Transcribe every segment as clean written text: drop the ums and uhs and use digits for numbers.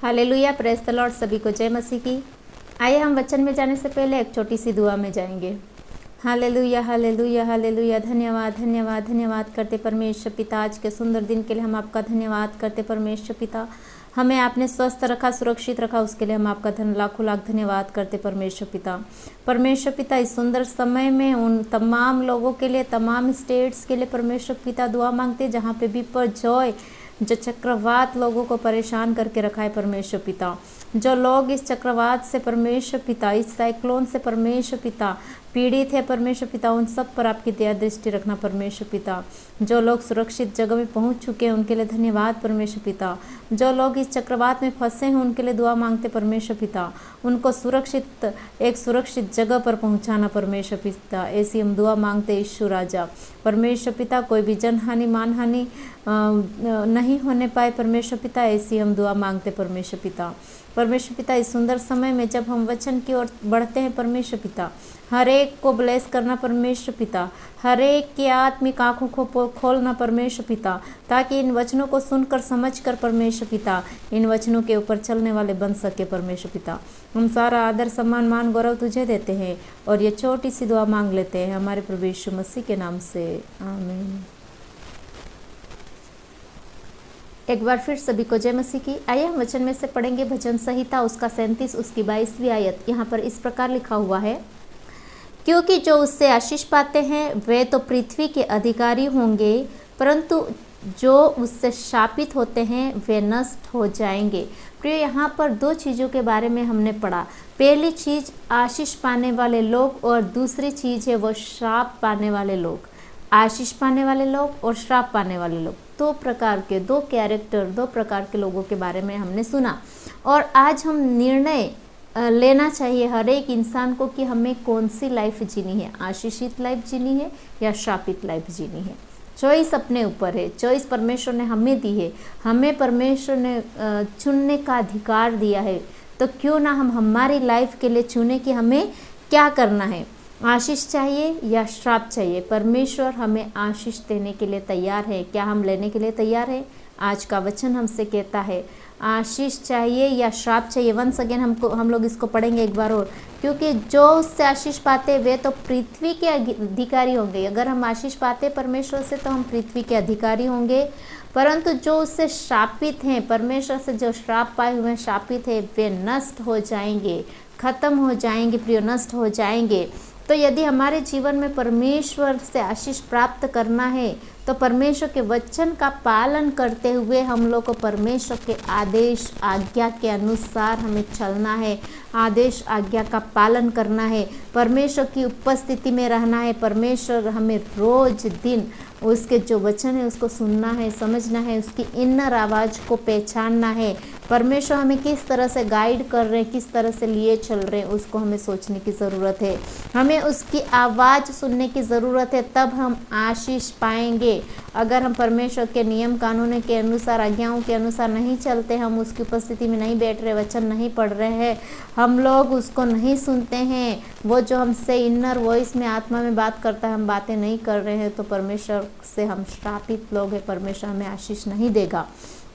Hallelujah, praise the Lord. सभी को जय मसीह की। आइए हम वचन में जाने से पहले एक छोटी सी दुआ में जाएंगे। Hallelujah hallelujah hallelujah. धन्यवाद धन्यवाद धन्यवाद करते परमेश्वर पिता, आज के सुंदर दिन के लिए हम आपका धन्यवाद करते परमेश्वर पिता। हमें आपने स्वस्थ रखा, सुरक्षित रखा, उसके लिए हम आपका लाखों लाख धन्यवाद करते परमेश्वर पिता। परमेश्वर पिता, इस सुंदर समय में उन तमाम लोगों के लिए, तमाम स्टेट्स के लिए परमेश्वर पिता दुआ मांगते जहाँ पे भी पर जॉय जो चक्रवात लोगों को परेशान करके रखा है परमेश्वर पिता। जो लोग इस चक्रवात से परमेश्वर पिता, इस साइक्लोन से परमेश्वर पिता पीड़ित है परमेश्वर पिता, उन सब पर आपकी दया दृष्टि रखना परमेश्वर पिता। जो लोग सुरक्षित जगह में पहुंच चुके हैं उनके लिए धन्यवाद परमेश्वर पिता। जो लोग इस चक्रवात में फंसे हैं उनके लिए दुआ मांगते परमेश्वर पिता, उनको एक सुरक्षित जगह पर पहुंचाना परमेश्वर पिता। ऐसी हम दुआ मांगते यीशु राजा। परमेश्वर पिता, कोई भी जनहानि मानहानि नहीं होने पाए परमेश्वर पिता, ऐसी हम दुआ मांगते परमेश्वर पिता। परमेश्वर पिता, इस सुंदर समय में जब हम वचन की ओर बढ़ते हैं परमेश्वर पिता, हर एक को ब्लेस करना परमेश्वर पिता, हर एक की आत्मिक आंखों को खोलना परमेश्वर पिता, ताकि इन वचनों को सुनकर समझकर परमेश्वर पिता इन वचनों के ऊपर चलने वाले बन सके परमेश्वर पिता। हम सारा आदर सम्मान मान गौरव तुझे देते हैं और ये छोटी सी दुआ मांग लेते हैं हमारे प्रभु यीशु मसीह के नाम से, आमीन। एक बार फिर सभी को जय मसीह की। आइए हम वचन में से पढ़ेंगे भजन संहिता उसका 37 उसकी 22वीं आयत। यहाँ पर इस प्रकार लिखा हुआ है, क्योंकि जो उससे आशीष पाते हैं वे तो पृथ्वी के अधिकारी होंगे, परंतु जो उससे शापित होते हैं वे नष्ट हो जाएंगे। प्रिय, यहाँ पर दो चीज़ों के बारे में हमने पढ़ा। पहली चीज़ आशीष पाने वाले लोग और दूसरी चीज़ है वो श्राप पाने वाले लोग। आशीष पाने वाले लोग और श्राप पाने वाले लोग, दो प्रकार के, दो कैरेक्टर, दो प्रकार के लोगों के बारे में हमने सुना। और आज हम निर्णय लेना चाहिए हर एक इंसान को कि हमें कौन सी लाइफ जीनी है, आशीषित लाइफ जीनी है या श्रापित लाइफ जीनी है। चॉइस अपने ऊपर है, चॉइस परमेश्वर ने हमें दी है, हमें परमेश्वर ने चुनने का अधिकार दिया है। तो क्यों ना हम हमारी लाइफ के लिए चुने कि हमें क्या करना है, आशीष चाहिए या श्राप चाहिए। परमेश्वर हमें आशीष देने के लिए तैयार है, क्या हम लेने के लिए तैयार है? आज का वचन हमसे कहता है आशीष चाहिए या श्राप चाहिए। वंस अगेन हम लोग इसको पढ़ेंगे एक बार और, क्योंकि जो उससे आशीष पाते वे तो पृथ्वी के अधिकारी होंगे। अगर हम आशीष पाते परमेश्वर से तो हम पृथ्वी के अधिकारी होंगे, परंतु जो उससे शापित हैं, परमेश्वर से जो श्राप पाए हुए शापित है, वे नष्ट हो जाएंगे, खत्म हो जाएंगे, प्रिय, नष्ट हो जाएंगे। तो यदि हमारे जीवन में परमेश्वर से आशीष प्राप्त करना है तो परमेश्वर के वचन का पालन करते हुए हम लोग को परमेश्वर के आदेश आज्ञा के अनुसार हमें चलना है, आदेश आज्ञा का पालन करना है, परमेश्वर की उपस्थिति में रहना है। परमेश्वर हमें रोज दिन उसके जो वचन है उसको सुनना है, समझना है, उसकी इनर आवाज़ को पहचानना है। परमेश्वर हमें किस तरह से गाइड कर रहे हैं, किस तरह से लिए चल रहे हैं, उसको हमें सोचने की ज़रूरत है। हमें उसकी आवाज़ सुनने की ज़रूरत है, तब हम आशीष पाएंगे। अगर हम परमेश्वर के नियम कानून के अनुसार, आज्ञाओं के अनुसार नहीं चलते, हम उसकी उपस्थिति में नहीं बैठ रहे, वचन नहीं पढ़ रहे हैं, हम लोग उसको नहीं सुनते हैं, वो जो हमसे इनर वॉइस में आत्मा में बात करता है हम बातें नहीं कर रहे हैं, तो परमेश्वर से हम श्रापित लोग हैं, परमेश्वर हमें आशीष नहीं देगा।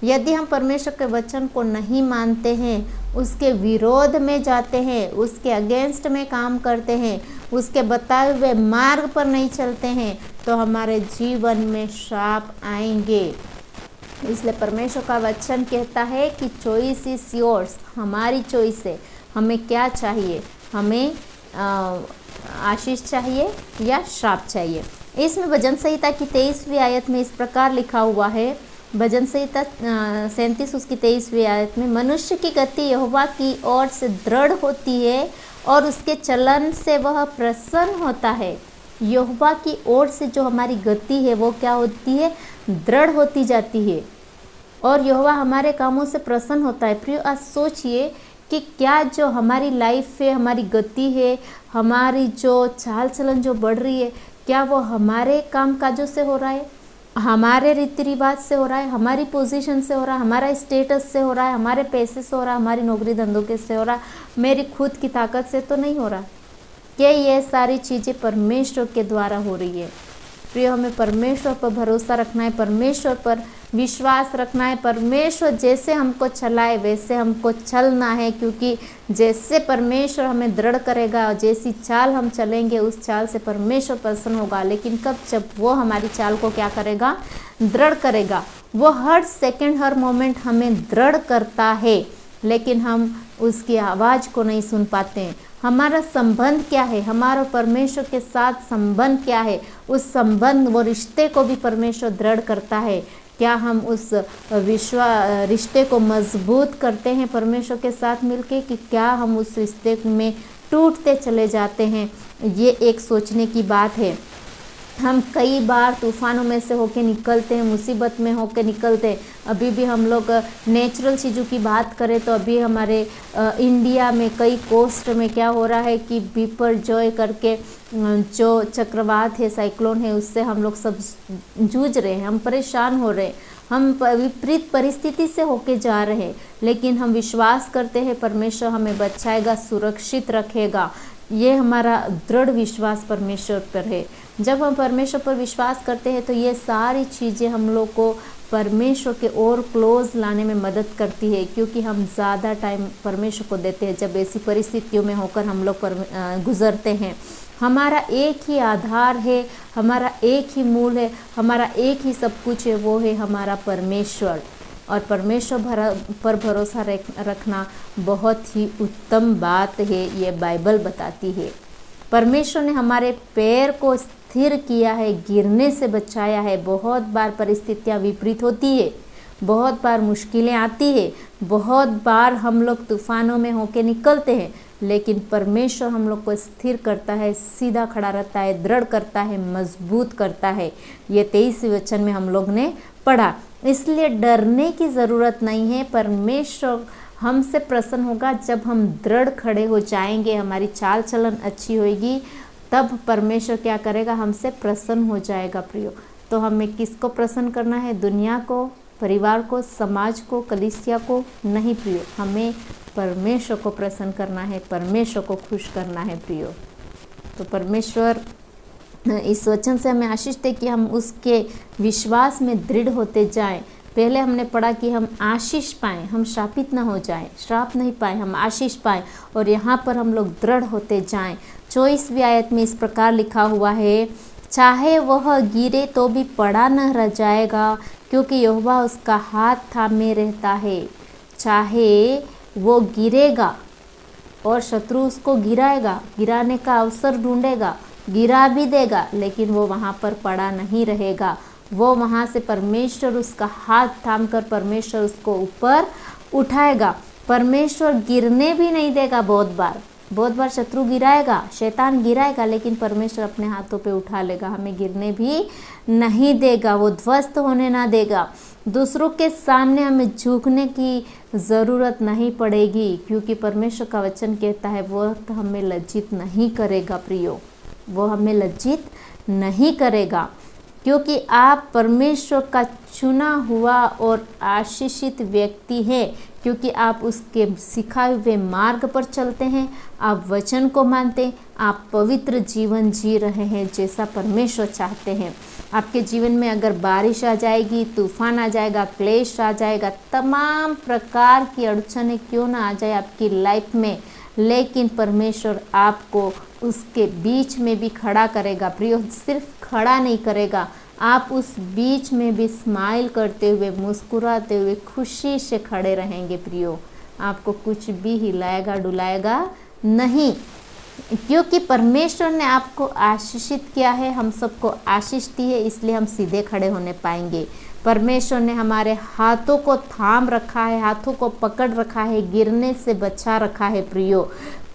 यदि हम परमेश्वर के वचन को नहीं मानते हैं, उसके विरोध में जाते हैं, उसके अगेंस्ट में काम करते हैं, उसके बताए हुए मार्ग पर नहीं चलते हैं, तो हमारे जीवन में श्राप आएंगे। इसलिए परमेश्वर का वचन कहता है कि चॉइस इज योर्स, हमारी चॉइस है, हमें क्या चाहिए, हमें आशीष चाहिए या श्राप चाहिए। इसमें भजन संहिता की 23वीं आयत में इस प्रकार लिखा हुआ है, भजन संहिता 37 उसकी 23वीं आयत में, मनुष्य की गति यहोवा की ओर से दृढ़ होती है और उसके चलन से वह प्रसन्न होता है। यहोवा की ओर से जो हमारी गति है वो क्या होती है? दृढ़ होती जाती है और यहोवा हमारे कामों से प्रसन्न होता है। प्रिय, आज सोचिए कि क्या जो हमारी लाइफ है, हमारी गति है, हमारी जो चाल चलन जो बढ़ रही है, क्या वो हमारे काम काजों से हो रहा है, हमारे रीति रिवाज से हो रहा है, हमारी पोजीशन से हो रहा है, हमारा स्टेटस से हो रहा है, हमारे पैसे से हो रहा है, हमारी नौकरी धंधों के से हो रहा है, मेरी खुद की ताकत से तो नहीं हो रहा। क्या ये सारी चीज़ें परमेश्वर के द्वारा हो रही है? प्रिय, हमें परमेश्वर पर भरोसा रखना है, परमेश्वर पर विश्वास रखना है। परमेश्वर जैसे हमको चलाए वैसे हमको चलना है, क्योंकि जैसे परमेश्वर हमें दृढ़ करेगा और जैसी चाल हम चलेंगे उस चाल से परमेश्वर प्रसन्न होगा। लेकिन कब? जब वो हमारी चाल को क्या करेगा? दृढ़ करेगा। वो हर सेकंड हर मोमेंट हमें दृढ़ करता है, लेकिन हम उसकी आवाज़ को नहीं सुन पाते हैं। हमारा संबंध क्या है? हमारा परमेश्वर के साथ संबंध क्या है? उस संबंध, वो रिश्ते को भी परमेश्वर दृढ़ करता है। क्या हम उस रिश्ते को मजबूत करते हैं परमेश्वर के साथ मिलके, कि क्या हम उस रिश्ते में टूटते चले जाते हैं? ये एक सोचने की बात है। हम कई बार तूफानों में से होके निकलते हैं, मुसीबत में होके निकलते हैं। अभी भी हम लोग नेचुरल चीज़ों की बात करें तो अभी हमारे इंडिया में कई कोस्ट में क्या हो रहा है कि बिपरजॉय करके जो चक्रवात है, साइक्लोन है, उससे हम लोग सब जूझ रहे हैं, हम परेशान हो रहे हैं, हम विपरीत परिस्थिति से होके जा रहे हैं। लेकिन हम विश्वास करते हैं परमेश्वर हमें बचाएगा, सुरक्षित रखेगा। ये हमारा दृढ़ विश्वास परमेश्वर पर है। जब हम परमेश्वर पर विश्वास करते हैं तो ये सारी चीज़ें हम लोग को परमेश्वर के और क्लोज लाने में मदद करती है, क्योंकि हम ज़्यादा टाइम परमेश्वर को देते हैं। जब ऐसी परिस्थितियों में होकर हम लोग गुजरते हैं, हमारा एक ही आधार है, हमारा एक ही मूल है, हमारा एक ही सब कुछ है, वो है हमारा परमेश्वर। और परमेश्वर पर भरोसा रखना बहुत ही उत्तम बात है, ये बाइबल बताती है। परमेश्वर ने हमारे पैर को स्थिर किया है, गिरने से बचाया है। बहुत बार परिस्थितियाँ विपरीत होती है, बहुत बार मुश्किलें आती है, बहुत बार हम लोग तूफानों में होके निकलते हैं, लेकिन परमेश्वर हम लोग को स्थिर करता है, सीधा खड़ा रहता है, दृढ़ करता है, मजबूत करता है। ये 23वें वचन में हम लोग ने पढ़ा। इसलिए डरने की ज़रूरत नहीं है। परमेश्वर हमसे प्रसन्न होगा जब हम दृढ़ खड़े हो जाएंगे, हमारी चाल चलन अच्छी होगी, तब परमेश्वर क्या करेगा? हमसे प्रसन्न हो जाएगा। प्रियो, तो हमें किसको प्रसन्न करना है? दुनिया को, परिवार को, समाज को, कलीसिया को नहीं प्रियो, हमें परमेश्वर को प्रसन्न करना है, परमेश्वर को खुश करना है। प्रियो, तो परमेश्वर इस वचन से हमें आशीष दे कि हम उसके विश्वास में दृढ़ होते जाएं। पहले हमने पढ़ा कि हम आशीष पाएं, हम श्रापित ना हो जाएं, श्राप नहीं पाएं, हम आशीष पाएं, और यहाँ पर हम लोग दृढ़ होते जाएं। 24वीं आयत में इस प्रकार लिखा हुआ है, चाहे वह गिरे तो भी पड़ा न रह जाएगा, क्योंकि यहोवा उसका हाथ थामे रहता है। चाहे वो गिरेगा और शत्रु उसको गिराएगा, गिराने का अवसर ढूंढेगा, गिरा भी देगा, लेकिन वो वहाँ पर पड़ा नहीं रहेगा। वो वहाँ से परमेश्वर उसका हाथ थामकर परमेश्वर उसको ऊपर उठाएगा। परमेश्वर गिरने भी नहीं देगा। बहुत बार शत्रु गिराएगा, शैतान गिराएगा, लेकिन परमेश्वर अपने हाथों पे उठा लेगा, हमें गिरने भी नहीं देगा, वो ध्वस्त होने ना देगा। दूसरों के सामने हमें झुकने की ज़रूरत नहीं पड़ेगी, क्योंकि परमेश्वर का वचन कहता है वो तो हमें लज्जित नहीं करेगा। प्रियो, वो हमें लज्जित नहीं करेगा, क्योंकि आप परमेश्वर का चुना हुआ और आशीषित व्यक्ति हैं, क्योंकि आप उसके सिखाए हुए मार्ग पर चलते हैं, आप वचन को मानते हैं, आप पवित्र जीवन जी रहे हैं जैसा परमेश्वर चाहते हैं। आपके जीवन में अगर बारिश आ जाएगी, तूफान आ जाएगा, क्लेश आ जाएगा, तमाम प्रकार की अड़चनें क्यों ना आ जाए आपकी लाइफ में, लेकिन परमेश्वर आपको उसके बीच में भी खड़ा करेगा। प्रियो, सिर्फ खड़ा नहीं करेगा, आप उस बीच में भी स्माइल करते हुए, मुस्कुराते हुए, खुशी से खड़े रहेंगे। प्रियो, आपको कुछ भी हिलाएगा डुलाएगा नहीं, क्योंकि परमेश्वर ने आपको आशीषित किया है, हम सबको आशीष दी है, इसलिए हम सीधे खड़े होने पाएंगे। परमेश्वर ने हमारे हाथों को थाम रखा है, हाथों को पकड़ रखा है, गिरने से बचा रखा है। प्रियो,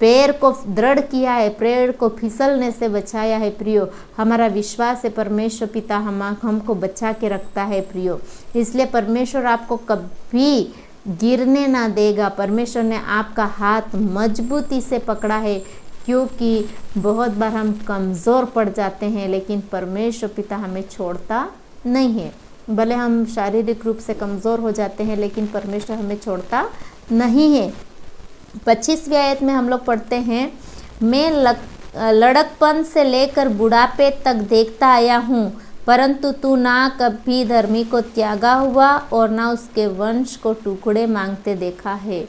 पैर को दृढ़ किया है, पैर को फिसलने से बचाया है। प्रियो, हमारा विश्वास है परमेश्वर पिता हमको बचा के रखता है। प्रियो, इसलिए परमेश्वर आपको कभी गिरने ना देगा। परमेश्वर ने आपका हाथ मजबूती से पकड़ा है, क्योंकि बहुत बार हम कमज़ोर पड़ जाते हैं, लेकिन परमेश्वर पिता हमें छोड़ता नहीं है। भले हम शारीरिक रूप से कमज़ोर हो जाते हैं, लेकिन परमेश्वर हमें छोड़ता नहीं है। 25वीं आयत में हम लोग पढ़ते हैं, मैं लड़कपन से लेकर बुढ़ापे तक देखता आया हूँ, परंतु तू ना कभी धर्मी को त्यागा हुआ और ना उसके वंश को टुकड़े मांगते देखा है।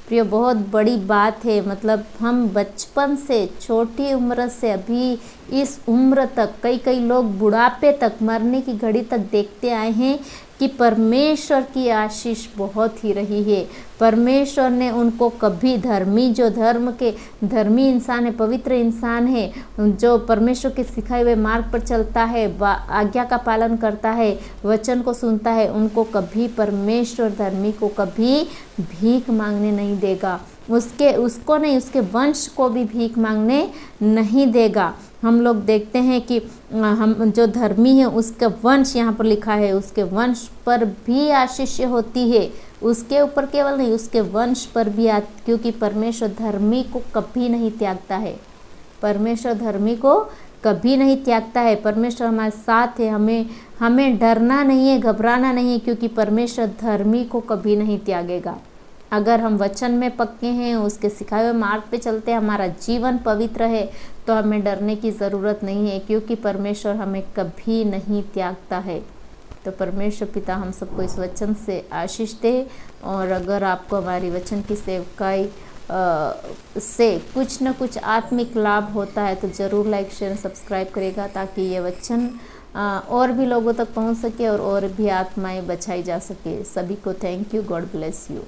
प्रिय, बहुत बड़ी बात है। मतलब हम बचपन से, छोटी उम्र से अभी इस उम्र तक, कई लोग बुढ़ापे तक, मरने की घड़ी तक देखते आए हैं कि परमेश्वर की आशीष बहुत ही रही है। परमेश्वर ने उनको कभी धर्मी, जो धर्म के धर्मी इंसान है, पवित्र इंसान है, जो परमेश्वर के सिखाए हुए मार्ग पर चलता है, आज्ञा का पालन करता है, वचन को सुनता है, उनको कभी परमेश्वर धर्मी को कभी भीख मांगने नहीं देगा। उसको नहीं, उसके वंश को भी भीख मांगने नहीं देगा। हम लोग देखते हैं कि हम जो धर्मी है उसका वंश, यहाँ पर लिखा है, उसके वंश पर भी आशीष होती है। उसके ऊपर केवल नहीं, उसके वंश पर भी, क्योंकि परमेश्वर धर्मी को कभी नहीं त्यागता है। परमेश्वर धर्मी को कभी नहीं त्यागता है। परमेश्वर हमारे साथ है। हमें डरना नहीं है, घबराना नहीं है, क्योंकि परमेश्वर धर्मी को कभी नहीं त्यागेगा। अगर हम वचन में पक्के हैं, उसके सिखाए हुए मार्ग पे चलते हैं, हमारा जीवन पवित्र है, तो हमें डरने की ज़रूरत नहीं है, क्योंकि परमेश्वर हमें कभी नहीं त्यागता है। तो परमेश्वर पिता हम सबको इस वचन से आशीष दे। और अगर आपको हमारी वचन की सेवकाई से कुछ न कुछ आत्मिक लाभ होता है, तो ज़रूर लाइक, शेयर, सब्सक्राइब करेगा, ताकि ये वचन और भी लोगों तक पहुंच सके और भी आत्माएं बचाई जा सके। सभी को thank you. God bless you.